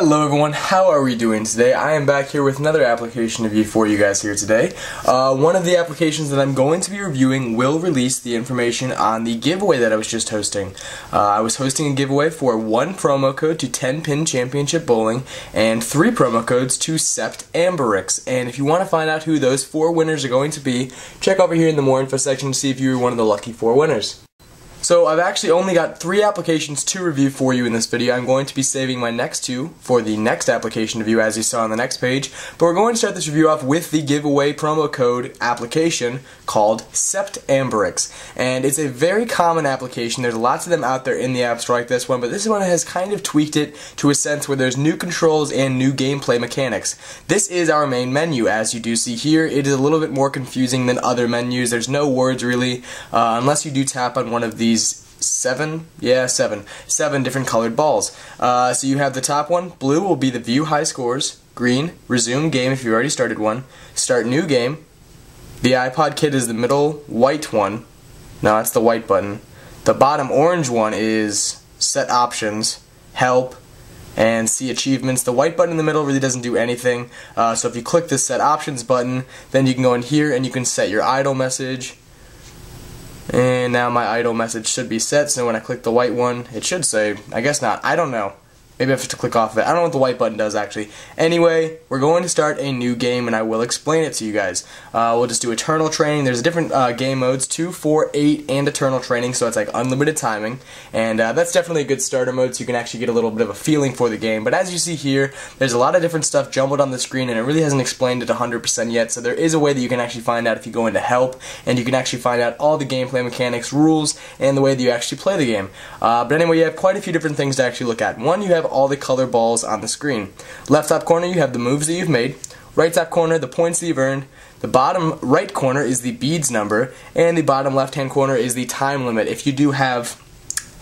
Hello everyone, how are we doing today? I am back here with another application review for you guys here today. One of the applications that I'm going to be reviewing will release the information on the giveaway that I was just hosting. I was hosting a giveaway for 1 promo code to 10-pin championship bowling and 3 promo codes to septAmberix. And if you want to find out who those 4 winners are going to be, check over here in the more info section to see if you were one of the lucky 4 winners. So I've actually only got 3 applications to review for you in this video. I'm going to be saving my next 2 for the next application review, as you saw on the next page. But we're going to start this review off with the giveaway promo code application called septAmberix. And it's a very common application. There's lots of them out there in the App Store like this one, but this one has kind of tweaked it to a sense where there's new controls and new gameplay mechanics. This is our main menu, as you do see here. It is a little bit more confusing than other menus. There's no words really, unless you do tap on one of these 7 different colored balls. So you have the top one. Blue will be the view high scores. Green, resume game if you've already started one. Start new game. The TheiPodKid is the middle white one. No, that's the white button. The bottom orange one is set options, help, and see achievements. The white button in the middle really doesn't do anything. So if you click the set options button, then you can go in here and you can set your idle message. And now my idle message should be set, so when I click the white one, it should say, I guess not, I don't know. Maybe I have to click off of it. I don't know what the white button does actually. Anyway, we're going to start a new game and I will explain it to you guys. We'll just do Eternal Training. There's different game modes, 2, 4, 8, and Eternal Training, so it's like unlimited timing. And that's definitely a good starter mode, so you can actually get a little bit of a feeling for the game. But as you see here, there's a lot of different stuff jumbled on the screen and it really hasn't explained it 100% yet, so there is a way that you can actually find out if you go into help, and you can actually find out all the gameplay mechanics, rules, and the way that you actually play the game. But anyway, you have quite a few different things to actually look at. One, you have all the color balls on the screen. Left top corner you have the moves that you've made. Right top corner the points that you've earned. The bottom right corner is the beads number, and the bottom left hand corner is the time limit. If you do have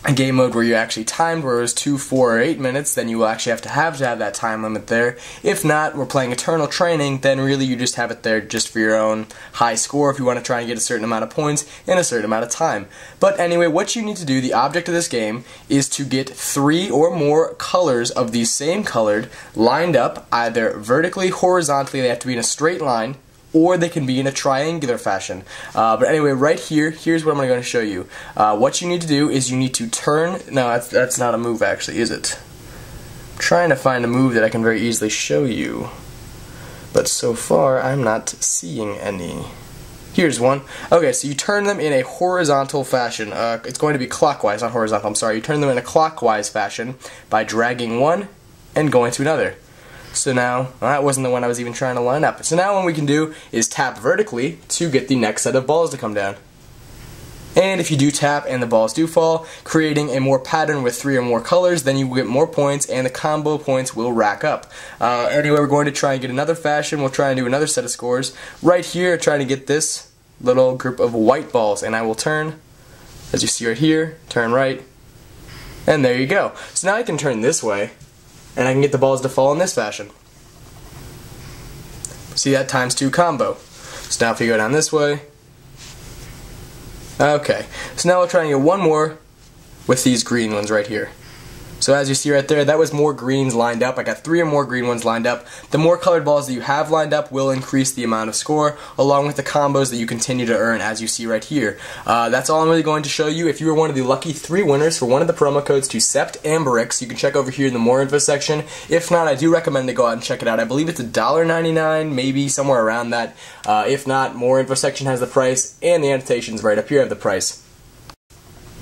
a game mode where you actually timed, where it was 2, 4, or 8 minutes, then you will actually have that time limit there. If not, we're playing Eternal Training, then really you just have it there just for your own high score if you want to try and get a certain amount of points in a certain amount of time. But anyway, what you need to do, the object of this game, is to get 3 or more colors of the same colored lined up, either vertically, horizontally, they have to be in a straight line, or they can be in a triangular fashion. But anyway, right here, here's what I'm going to show you. What you need to do is you need to turn. No, that's not a move actually, is it? I'm trying to find a move that I can very easily show you, but so far I'm not seeing any. Here's one. Okay, so you turn them in a horizontal fashion. It's going to be clockwise, not horizontal, I'm sorry. You turn them in a clockwise fashion by dragging one and going to another. So now, that wasn't the one I was even trying to line up. So now what we can do is tap vertically to get the next set of balls to come down. And if you do tap and the balls do fall, creating a more pattern with 3 or more colors, then you will get more points and the combo points will rack up. Anyway, we're going to try and get another fashion. We'll try and do another set of scores. Right here, trying to get this little group of white balls, and I will turn, as you see right here, turn right, and there you go. So now I can turn this way, and I can get the balls to fall in this fashion. See that ×2 combo. So now if you go down this way, okay. So now we'll try and get one more with these green ones right here. So as you see right there, that was more greens lined up. I got 3 or more green ones lined up. The more colored balls that you have lined up will increase the amount of score, along with the combos that you continue to earn, as you see right here. That's all I'm really going to show you. If you were one of the lucky 3 winners for one of the promo codes to septAmberix, you can check over here in the more info section. If not, I do recommend to go out and check it out. I believe it's $1.99, maybe somewhere around that. If not, more info section has the price, and the annotations right up here have the price.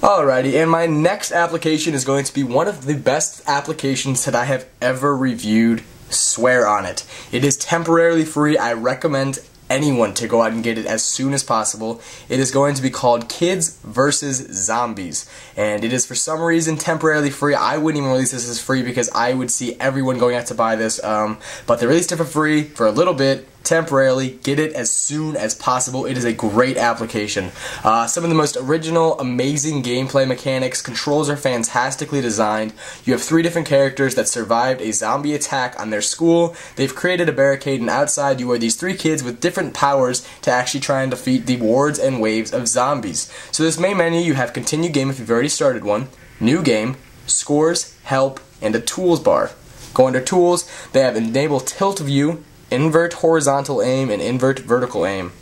Alrighty, and my next application is going to be one of the best applications that I have ever reviewed. Swear on it. It is temporarily free. I recommend anyone to go out and get it as soon as possible. It is going to be called Kids vs. Zombies, and it is for some reason temporarily free. I wouldn't even release this as free because I would see everyone going out to buy this, but they released it for free for a little bit. Temporarily, get it as soon as possible. It is a great application. Some of the most original, amazing gameplay mechanics. Controls are fantastically designed. You have 3 different characters that survived a zombie attack on their school. They've created a barricade, and outside you are these 3 kids with different powers to actually try and defeat the wards and waves of zombies. So this main menu, you have continue game if you've already started one, new game, scores, help, and a tools bar. Go under Tools, they have Enable Tilt View, Invert Horizontal Aim, and Invert Vertical Aim.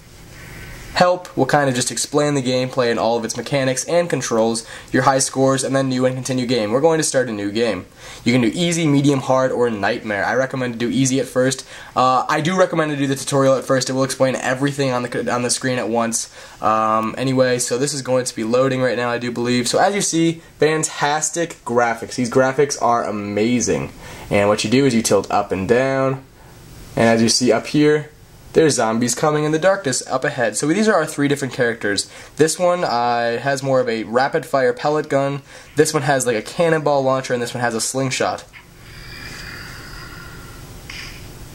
Help will kind of just explain the gameplay and all of its mechanics and controls, your high scores, and then new and continue game. We're going to start a new game. You can do easy, medium, hard, or nightmare. I recommend to do easy at first. I do recommend to do the tutorial at first. It will explain everything on the screen at once. Anyway, so this is going to be loading right now, I do believe. So as you see, fantastic graphics. These graphics are amazing. And what you do is you tilt up and down. And as you see up here, there's zombies coming in the darkness up ahead. So these are our 3 different characters. This one has more of a rapid fire pellet gun. This one has like a cannonball launcher, and this one has a slingshot.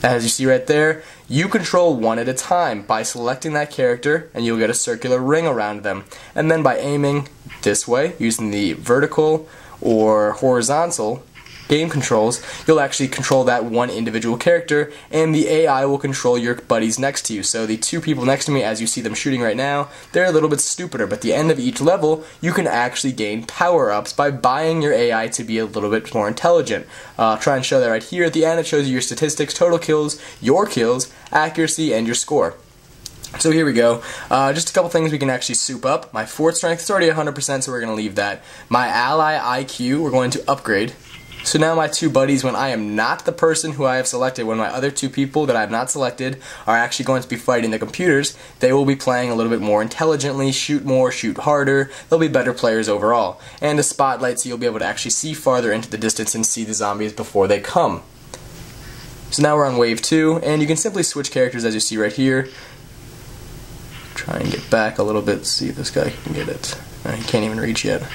As you see right there, you control one at a time by selecting that character, and you'll get a circular ring around them. And then by aiming this way, using the vertical or horizontal game controls, you'll actually control that one individual character, and the AI will control your buddies next to you. So the 2 people next to me, as you see them shooting right now, they're a little bit stupider, but at the end of each level, you can actually gain power-ups by buying your AI to be a little bit more intelligent. I'll try and show that right here. At the end, it shows you your statistics, total kills, your kills, accuracy, and your score. So here we go. Just a couple things we can actually soup up. My fort strength is already 100%, so we're going to leave that. My ally IQ, we're going to upgrade. So now my 2 buddies, when I am not the person who I have selected, when my other 2 people that I have not selected are actually going to be fighting the computers, they will be playing a little bit more intelligently, shoot more, shoot harder, they'll be better players overall. And a spotlight, so you'll be able to actually see farther into the distance and see the zombies before they come. So now we're on wave 2, and you can simply switch characters as you see right here. Try and get back a little bit, see if this guy can get it. He can't even reach yet.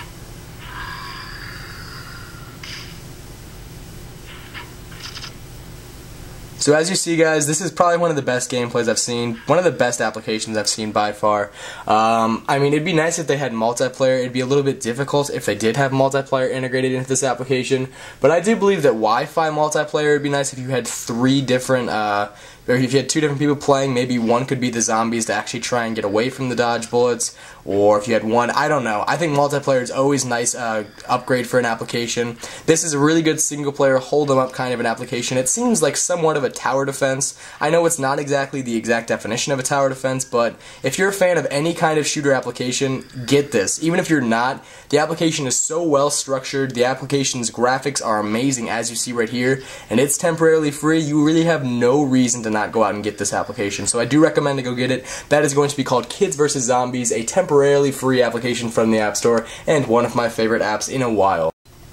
So as you see, guys, this is probably one of the best gameplays I've seen, one of the best applications I've seen by far. I mean, it'd be nice if they had multiplayer. It'd be a little bit difficult if they did have multiplayer integrated into this application, but I do believe that Wi-Fi multiplayer would be nice if you had 3 different, or if you had 2 different people playing. Maybe one could be the zombies to actually try and get away from the dodge bullets, or if you had one, I don't know. I think multiplayer is always a nice upgrade for an application. This is a really good single-player, hold-em-up kind of an application. It seems like somewhat of a tower defense. I know it's not exactly the exact definition of a tower defense, but if you're a fan of any kind of shooter application, get this. Even if you're not, the application is so well structured, the application's graphics are amazing as you see right here, and it's temporarily free. You really have no reason to not go out and get this application, so I do recommend to go get it. That is going to be called Kids vs. Zombies, a temporarily free application from the App Store, and one of my favorite apps in a while.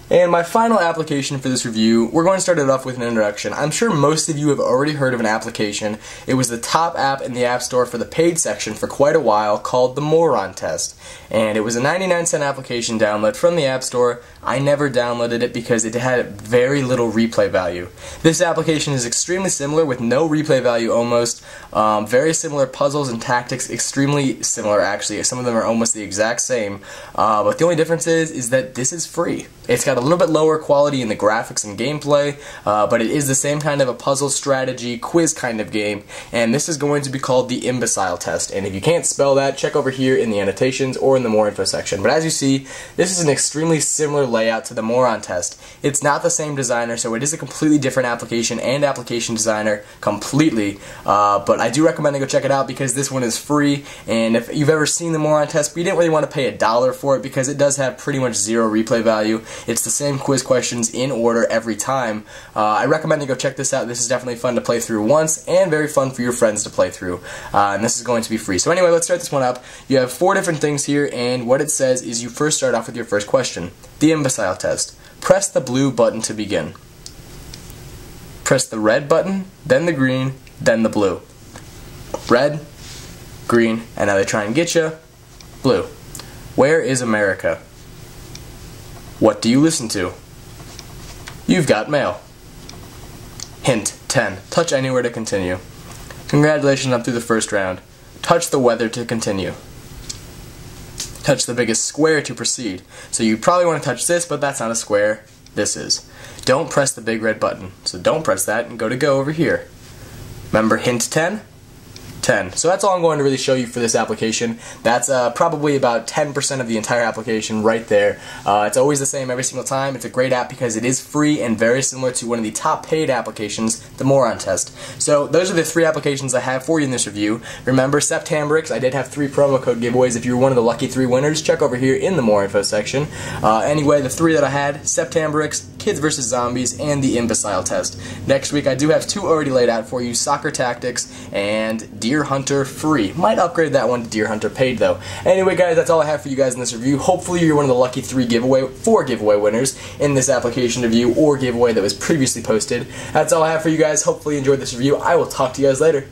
And my final application for this review, we're going to start it off with an introduction. I'm sure most of you have already heard of an application. It was the top app in the App Store for the paid section for quite a while, called the Moron Test. And it was a 99-cent application download from the App Store. I never downloaded it because it had very little replay value. This application is extremely similar with no replay value almost. Very similar puzzles and tactics, extremely similar actually. Some of them are almost the exact same. But the only difference is that this is free. It's got a little bit lower quality in the graphics and gameplay, but it is the same kind of a puzzle strategy quiz kind of game, and this is going to be called the Imbecile test. And if you can't spell that, check over here in the annotations or in the more info section. But as you see, this is an extremely similar layout to the Moron test. It's not the same designer, so it is a completely different application and application designer completely, but I do recommend to go check it out because this one is free. And if you've ever seen the Moron test, but you didn't really want to pay $1 for it because it does have pretty much zero replay value. It's the same quiz questions in order every time. I recommend you go check this out. This is definitely fun to play through once and very fun for your friends to play through. And this is going to be free. So anyway, let's start this one up. You have 4 different things here, and what it says is you first start off with your first question. The Imbecile test. Press the blue button to begin. Press the red button, then the green, then the blue. Red, green, and now they try and get you. Blue. Where is America? What do you listen to? You've got mail. Hint 10. Touch anywhere to continue. Congratulations, I'm through the first round. Touch the weather to continue. Touch the biggest square to proceed. So you probably want to touch this, but that's not a square. This is. Don't press the big red button. So don't press that and go over here. Remember hint 10? 10. So that's all I'm going to really show you for this application. That's probably about 10% of the entire application right there. It's always the same every single time. It's a great app because it is free and very similar to one of the top paid applications, the Moron Test. So those are the 3 applications I have for you in this review. Remember, septAmberix, I did have 3 promo code giveaways. If you were one of the lucky 3 winners, check over here in the more info section. Anyway, the 3 that I had, septAmberix, Kids vs. Zombies, and the Imbecile test. Next week I do have 2 already laid out for you, Soccer Tactics and Deer Hunter free. Might upgrade that one to Deer Hunter paid though. Anyway guys, that's all I have for you guys in this review. Hopefully you're one of the lucky 4 giveaway winners in this application review or giveaway that was previously posted. That's all I have for you guys. Hopefully you enjoyed this review. I will talk to you guys later.